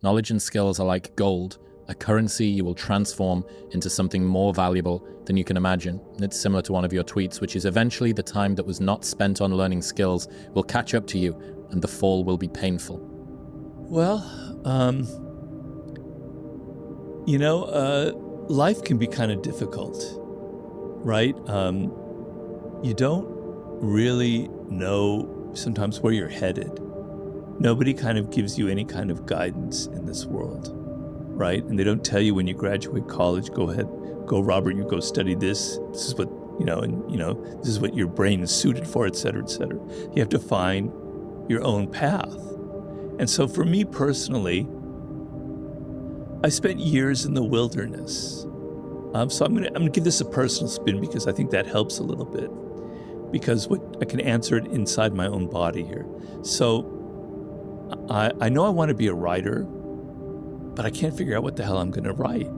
Knowledge and skills are like gold, a currency you will transform into something more valuable than you can imagine. It's similar to one of your tweets, which is eventually the time that was not spent on learning skills will catch up to you and the fall will be painful. Well, life can be kind of difficult, right? You don't really know sometimes where you're headed. Nobody kind of gives you any kind of guidance in this world, right? And they don't tell you when you graduate college, go ahead, go Robert, you go study this. This is what, this is what your brain is suited for, et cetera, et cetera. You have to find your own path. And so for me personally, I spent years in the wilderness. So I'm gonna give this a personal spin because I think that helps a little bit. Because I can answer it inside my own body here. So I know I want to be a writer, but I can't figure out what the hell I'm going to write.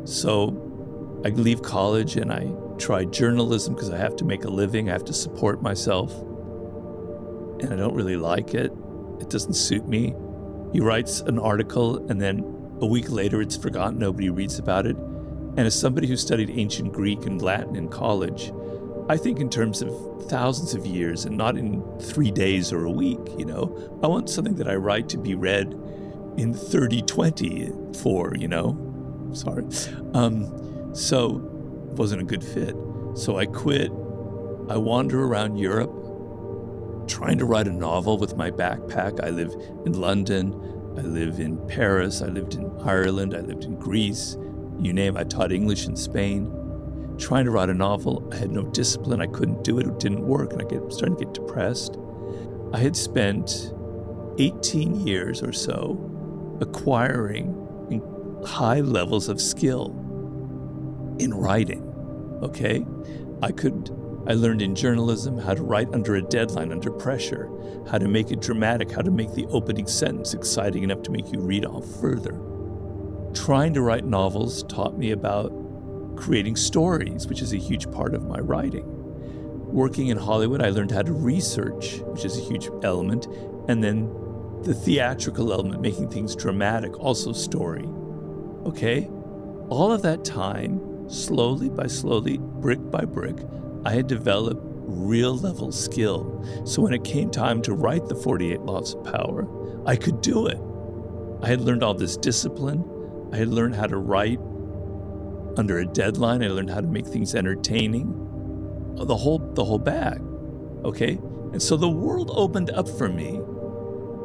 So I leave college and I try journalism because I have to make a living. I have to support myself. And I don't really like it. It doesn't suit me. He writes an article and then a week later it's forgotten. Nobody reads about it. And as somebody who studied ancient Greek and Latin in college, I think in terms of thousands of years and not in 3 days or a week, I want something that I write to be read in 3024, sorry. So it wasn't a good fit. So I quit. I wander around Europe trying to write a novel with my backpack. I live in London. I live in Paris. I lived in Ireland. I lived in Greece. You name it. I taught English in Spain. Trying to write a novel, I had no discipline, I couldn't do it, it didn't work, and I was starting to get depressed. I had spent 18 years or so acquiring high levels of skill in writing, okay? I learned in journalism how to write under a deadline, under pressure, how to make it dramatic, how to make the opening sentence exciting enough to make you read on further. Trying to write novels taught me about creating stories, which is a huge part of my writing. Working in Hollywood, I learned how to research, which is a huge element, and then the theatrical element, making things dramatic, also story. Okay? All of that time, slowly by slowly, brick by brick, I had developed real level skill. So when it came time to write the 48 Laws of Power, I could do it. I had learned all this discipline. I had learned how to write under a deadline. I learned how to make things entertaining, the whole bag, okay? And so the world opened up for me.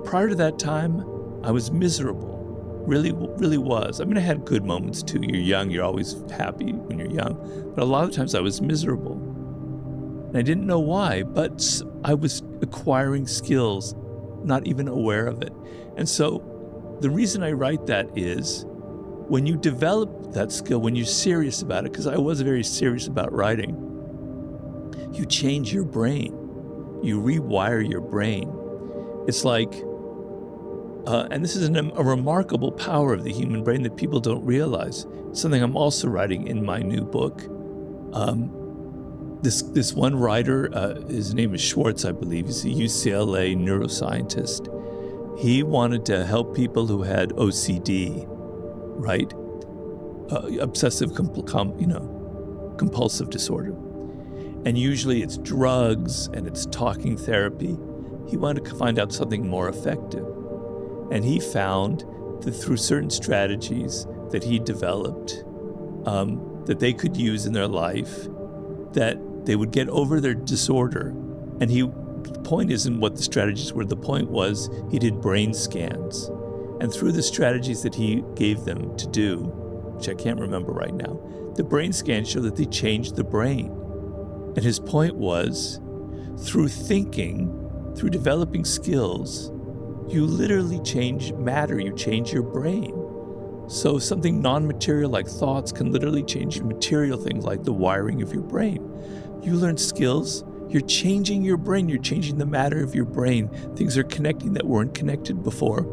Prior to that time, I was miserable, really, really was. I mean, I had good moments too. You're young, you're always happy when you're young, but a lot of times I was miserable. And I didn't know why, but I was acquiring skills, not even aware of it. And so the reason I write that is, when you develop that skill, when you're serious about it, because I was very serious about writing, you change your brain. You rewire your brain. It's like, and this is a remarkable power of the human brain that people don't realize. Something I'm also writing in my new book. This one writer, his name is Schwartz, I believe. He's a UCLA neuroscientist. He wanted to help people who had OCD, right? Obsessive compulsive disorder. And usually it's drugs and it's talking therapy. He wanted to find out something more effective. And he found that through certain strategies that he developed, that they could use in their life, that they would get over their disorder. And the point isn't what the strategies were. The point was he did brain scans. And through the strategies that he gave them to do, which I can't remember right now, the brain scans show that they changed the brain. And his point was, through thinking, through developing skills, you literally change matter, you change your brain. So something non-material like thoughts can literally change material things like the wiring of your brain. You learn skills, you're changing your brain, you're changing the matter of your brain. Things are connecting that weren't connected before.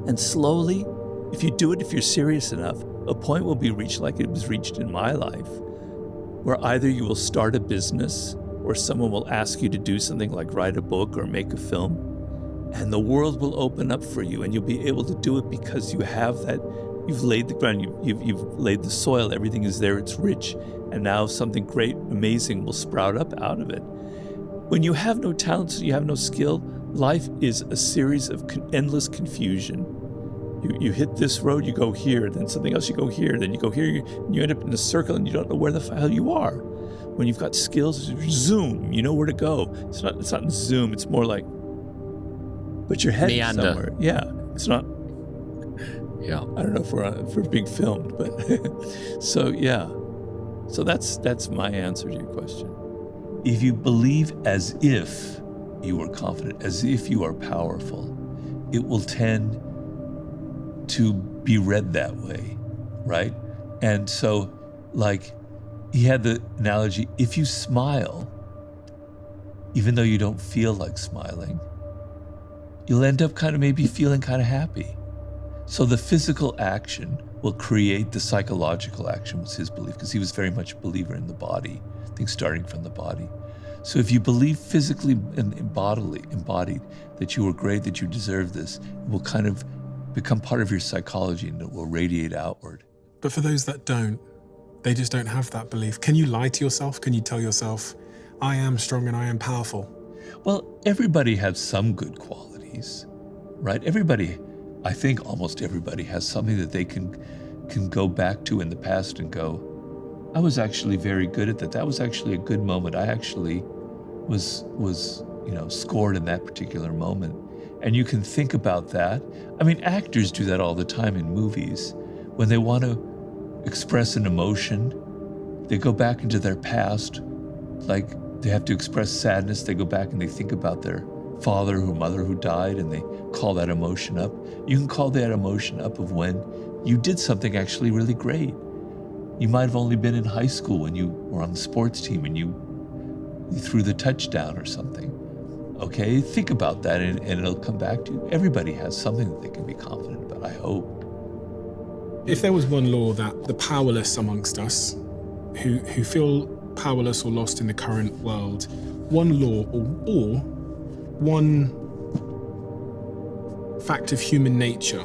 And slowly, if you do it, if you're serious enough, a point will be reached like it was reached in my life, where either you will start a business or someone will ask you to do something like write a book or make a film. and the world will open up for you, and you'll be able to do it because you have that. You've laid the ground, you've laid the soil, everything is there, it's rich, and now something great, amazing will sprout up out of it. When you have no talents, you have no skill, life is a series of endless confusion. You hit this road, you go here, then something else, you go here, then you go here, you end up in a circle and you don't know where the hell you are. When you've got skills, zoom, you know where to go. It's not zoom, it's more like, but your head Meander. somewhere. Yeah, it's not. Yeah. I don't know if we're being filmed, but so yeah. So that's my answer to your question. If you believe as if you are confident, as if you are powerful, it will tend to be read that way, right? And so, like, he had the analogy, if you smile, even though you don't feel like smiling, you'll end up kind of maybe feeling kind of happy. So the physical action will create the psychological action, was his belief, because he was very much a believer in the body, I think starting from the body. So if you believe physically and embodied that you are great, that you deserve this, it will kind of become part of your psychology and it will radiate outward. But for those that don't, they just don't have that belief. Can you lie to yourself? Can you tell yourself, I am strong and I am powerful? Well, everybody has some good qualities, right? Everybody, I think almost everybody has something that they can go back to in the past and go, I was actually very good at that. That was actually a good moment. I actually was scored in that particular moment. And you can think about that. I mean, actors do that all the time in movies. When they want to express an emotion, they go back into their past. Like they have to express sadness, they go back and they think about their father or mother who died and they call that emotion up. You can call that emotion up of when you did something actually really great. You might have only been in high school when you were on the sports team and you threw the touchdown or something. Okay, think about that and it'll come back to you. Everybody has something that they can be confident about, I hope. If there was one law that the powerless amongst us, who feel powerless or lost in the current world, one law or one fact of human nature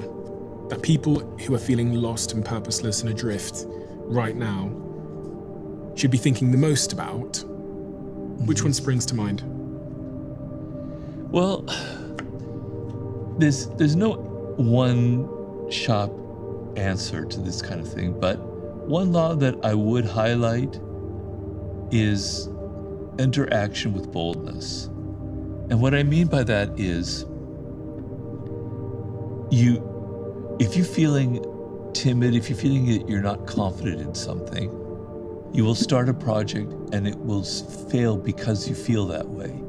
that people who are feeling lost and purposeless and adrift right now should be thinking the most about, which one springs to mind? Well, there's no one sharp answer to this kind of thing, but one law that I would highlight is interaction with boldness. And what I mean by that is if you're feeling timid, if you're feeling that you're not confident in something, you will start a project and it will fail because you feel that way,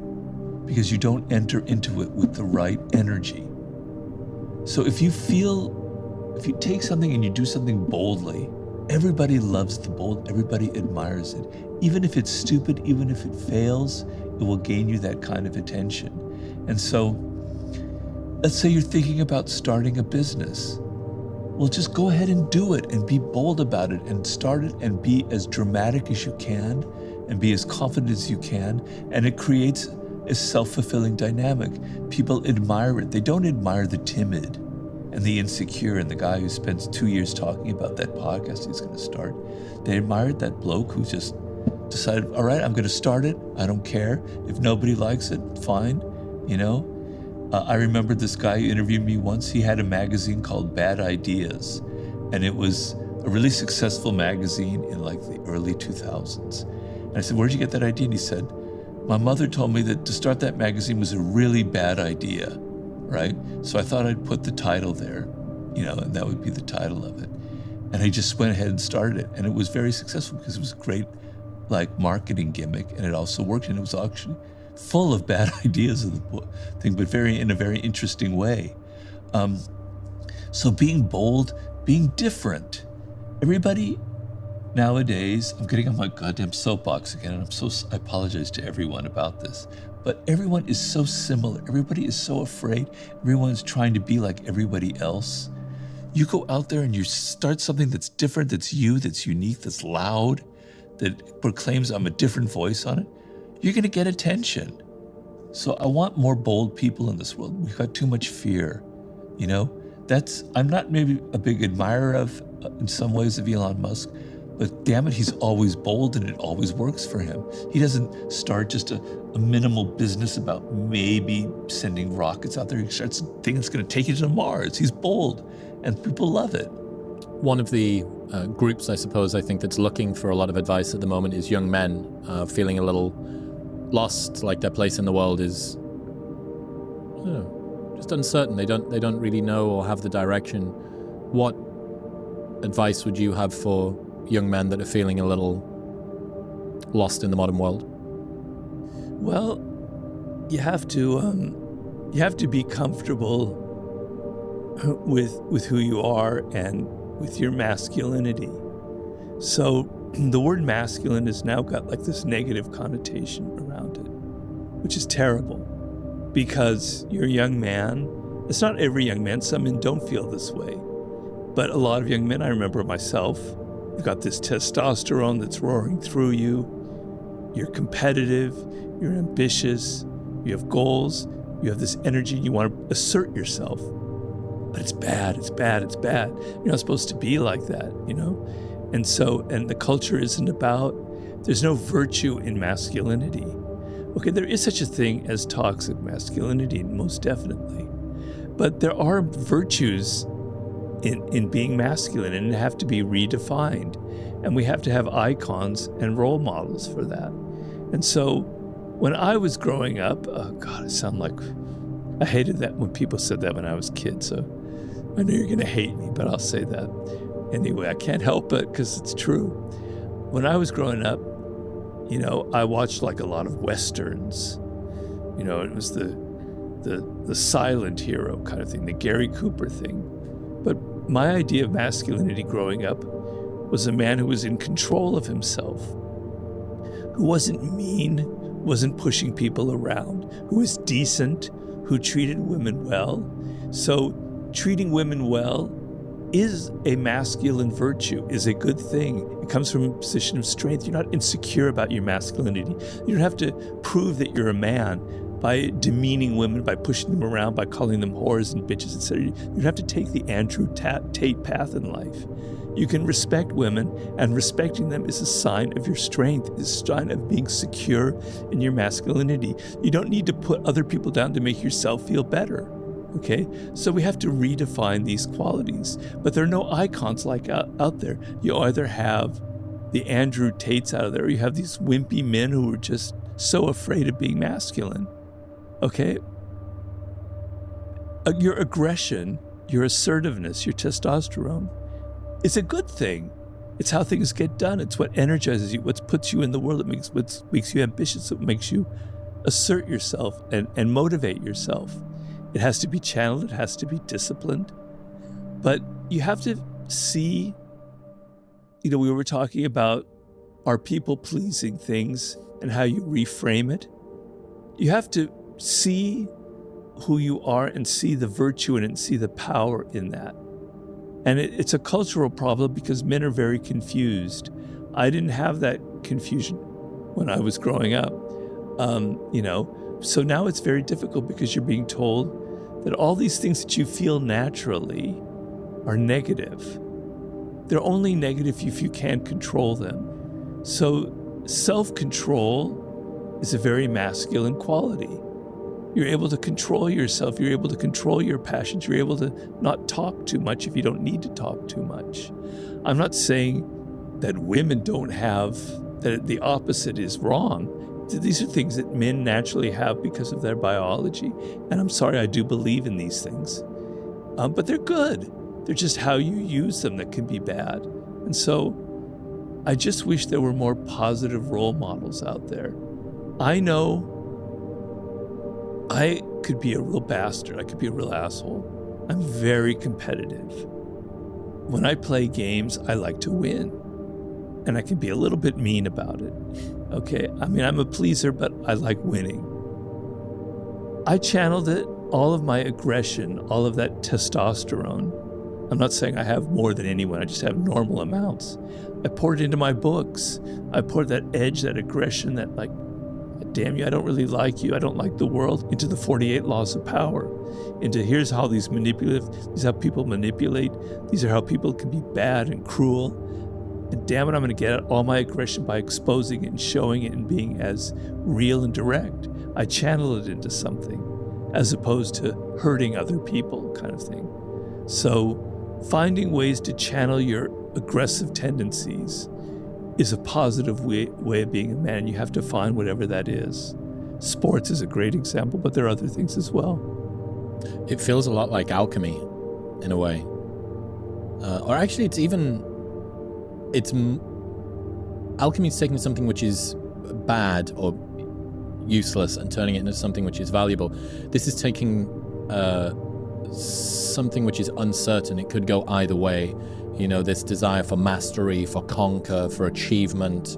because you don't enter into it with the right energy. So if you take something and you do something boldly, everybody loves the bold, everybody admires it. Even if it's stupid, even if it fails, it will gain you that kind of attention. And so, let's say you're thinking about starting a business. Well, just go ahead and do it and be bold about it and start it and be as dramatic as you can and be as confident as you can. And it creates a self-fulfilling dynamic. People admire it. They don't admire the timid and the insecure and the guy who spends 2 years talking about that podcast he's going to start. They admired that bloke who just decided, all right, I'm going to start it. I don't care. If nobody likes it, fine. I remember this guy who interviewed me once. He had a magazine called Bad Ideas, and it was a really successful magazine in like the early 2000s. And I said, where'd you get that idea? And he said, my mother told me that to start that magazine was a really bad idea, right? So I thought I'd put the title there, and that would be the title of it. And I just went ahead and started it. And it was very successful because it was a great marketing gimmick, and it also worked, and it was actually full of bad ideas of the thing, but in a very interesting way. So being bold, being different. Everybody nowadays, I'm getting on my goddamn soapbox again, and I apologize to everyone about this, but everyone is so similar. Everybody is so afraid. Everyone's trying to be like everybody else. You go out there and you start something that's different, that's you, that's unique, that's loud, that proclaims I'm a different voice on it, you're going to get attention. So I want more bold people in this world. We've got too much fear, you know? I'm not maybe a big admirer of, in some ways, of Elon Musk, but damn it, he's always bold and it always works for him. He doesn't start just a minimal business about maybe sending rockets out there. He starts a thing that's going to take you to Mars. He's bold and people love it. One of the groups, I suppose, I think that's looking for a lot of advice at the moment is young men feeling a little lost, like their place in the world is, I don't know, just uncertain. They don't really know or have the direction. What advice would you have for young men that are feeling a little lost in the modern world? Well, you have to be comfortable with who you are and with your masculinity. So the word masculine has now got like this negative connotation around it, which is terrible because you're a young man. It's not every young man. Some men don't feel this way. But a lot of young men, I remember myself, you've got this testosterone that's roaring through you. You're competitive. You're ambitious. You have goals. You have this energy. You want to assert yourself. But it's bad. It's bad. It's bad. You're not supposed to be like that, you know? And the culture isn't about, there's no virtue in masculinity. Okay, there is such a thing as toxic masculinity, most definitely. But there are virtues in being masculine, and they have to be redefined. And we have to have icons and role models for that. And so when I was growing up, oh God, I sound like, I hated that when people said that when I was a kid. So I know you're going to hate me, but I'll say that. Anyway, I can't help it because it's true. When I was growing up, you know, I watched like a lot of Westerns. You know, it was the silent hero kind of thing, the Gary Cooper thing. But my idea of masculinity growing up was a man who was in control of himself, who wasn't mean, wasn't pushing people around, who was decent, who treated women well. So treating women well is a masculine virtue, is a good thing. It comes from a position of strength. You're not insecure about your masculinity. You don't have to prove that you're a man by demeaning women, by pushing them around, by calling them whores and bitches, etc. You don't have to take the Andrew Tate path in life. You can respect women, and respecting them is a sign of your strength, is a sign of being secure in your masculinity. You don't need to put other people down to make yourself feel better. Okay, so we have to redefine these qualities, but there are no icons like out there. You either have the Andrew Tates out of there, or you have these wimpy men who are just so afraid of being masculine. Okay, your aggression, your assertiveness, your testosterone, it's a good thing. It's how things get done. It's what energizes you, what puts you in the world. What makes you ambitious. It makes you assert yourself and motivate yourself. It has to be channeled. It has to be disciplined. But you have to see, you know, we were talking about our people-pleasing things and how you reframe it. You have to see who you are and see the virtue in it and see the power in that. And it's a cultural problem because men are very confused. I didn't have that confusion when I was growing up, you know. So now it's very difficult because you're being told that all these things that you feel naturally are negative. They're only negative if you can't control them. So self-control is a very masculine quality. You're able to control yourself. You're able to control your passions. You're able to not talk too much if you don't need to talk too much. I'm not saying that women don't have, that the opposite is wrong. These are things that men naturally have because of their biology. And I'm sorry, I do believe in these things. But they're good. They're just how you use them that can be bad. And so I just wish there were more positive role models out there. I know I could be a real bastard. I could be a real asshole. I'm very competitive. When I play games, I like to win. And I can be a little bit mean about it. Okay, I mean, I'm a pleaser, but I like winning. I channeled it, all of my aggression, all of that testosterone. I'm not saying I have more than anyone, I just have normal amounts. I poured it into my books. I poured that edge, that aggression, that damn you, I don't really like you, I don't like the world, into the 48 laws of power, into here's how these are how people manipulate, these are how people can be bad and cruel, and damn it, I'm going to get at all my aggression by exposing it and showing it and being as real and direct. I channel it into something as opposed to hurting other people kind of thing. So finding ways to channel your aggressive tendencies is a positive way of being a man. You have to find whatever that is. Sports is a great example, but there are other things as well. It feels a lot like alchemy, in a way. Or actually, alchemy is taking something which is bad or useless and turning it into something which is valuable. This is taking something which is uncertain. It could go either way. You know, this desire for mastery, for conquer, for achievement,